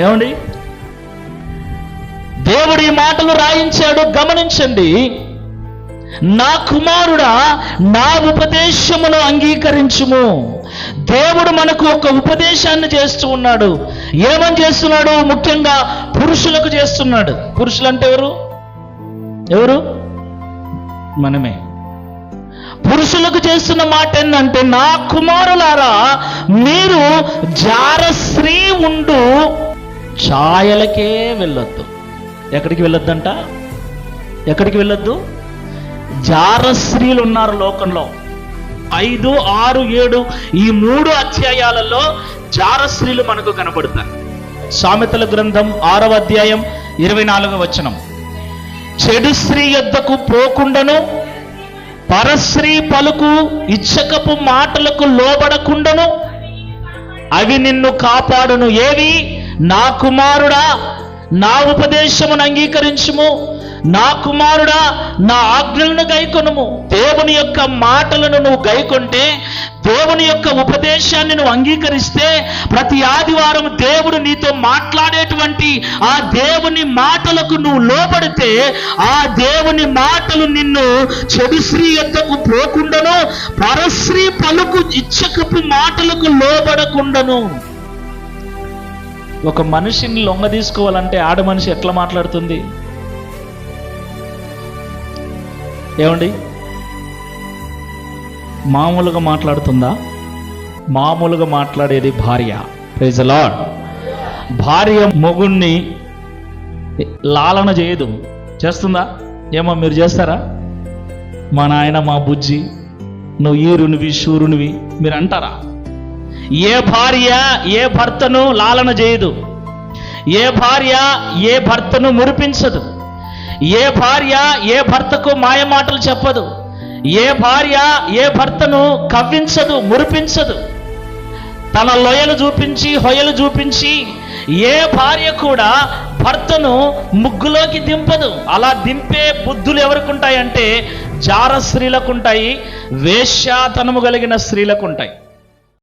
ఏమండి, దేవుడు ఈ మాటలు రాయించాడు. గమనించండి, నా కుమారుడా నా ఉపదేశమును అంగీకరించుము. దేవుడు మనకు ఒక ఉపదేశాన్ని చేస్తూ ఉన్నాడు. ఏమని చేస్తున్నాడు? ముఖ్యంగా పురుషులకు చేస్తున్నాడు. పురుషులు అంటే ఎవరు? మనమే. పురుషులకు చేస్తున్న మాట ఏంటంటే, నా కుమారులారా మీరు జారస్త్రీ ఉండు ఛాయలకే వెళ్ళొద్దు. ఎక్కడికి వెళ్ళొద్దంట? ఎక్కడికి వెళ్ళొద్దు? జారస్త్రీలు ఉన్నారు లోకంలో. 5, 6, 7 ఈ 3 అధ్యాయాలలో జారస్త్రీలు మనకు కనబడతారు. సామెతల గ్రంథం 6వ అధ్యాయం 24వ వచనం, చెడు స్త్రీ యొద్దకు పోకుండాను పరస్త్రీ పలుకు ఇచ్చకపు మాటలకు లోబడకుండాను అవి నిన్ను కాపాడును. ఏవి? నా కుమారుడా నా ఉపదేశమును అంగీకరించుము, నా కుమారుడా నా ఆజ్ఞలను గైకొనుము. దేవుని యొక్క మాటలను నువ్వు గైకొంటే, దేవుని యొక్క ఉపదేశాన్ని నువ్వు అంగీకరిస్తే, ప్రతి ఆదివారం దేవుడు నీతో మాట్లాడేటువంటి ఆ దేవుని మాటలకు నువ్వు లోబడితే, ఆ దేవుని మాటలు నిన్ను చెడు స్త్రీ యొద్దకు పోకుండాను పరస్త్రీ పలుకు ఇచ్చకపు మాటలకు లోబడకుండాను. ఒక మనిషిని లొంగ తీసుకోవాలంటే ఆడ మనిషి ఎట్లా మాట్లాడుతుంది? ఏమండి, మామూలుగా మాట్లాడుతుందా? మామూలుగా మాట్లాడేది భార్య. Praise the Lord. భార్య మొగుణ్ణి లాలన చేయదు. చేస్తుందా? ఏమో మీరు చేస్తారా? మా నాయన మా బుజ్జి, నువ్వు ఈరునివి శూరునివి మీరు అంటారా? ఏ భార్య ఏ భర్తను లాలన చేయదు. ఏ భార్య ఏ భర్తను మురిపించదు. ఏ భార్య ఏ భర్తకు మాయ మాటలు చెప్పదు. ఏ భార్య ఏ భర్తను కవ్వించదు, మురిపించదు. తన లొయలు చూపించి హొయలు చూపించి ఏ భార్య కూడా భర్తను ముగ్గులోకి దింపదు. అలా దింపే బుద్ధులు ఎవరికి ఉంటాయంటే జార స్త్రీలకు ఉంటాయి, వేశ్యాతనము కలిగిన స్త్రీలకు ఉంటాయి.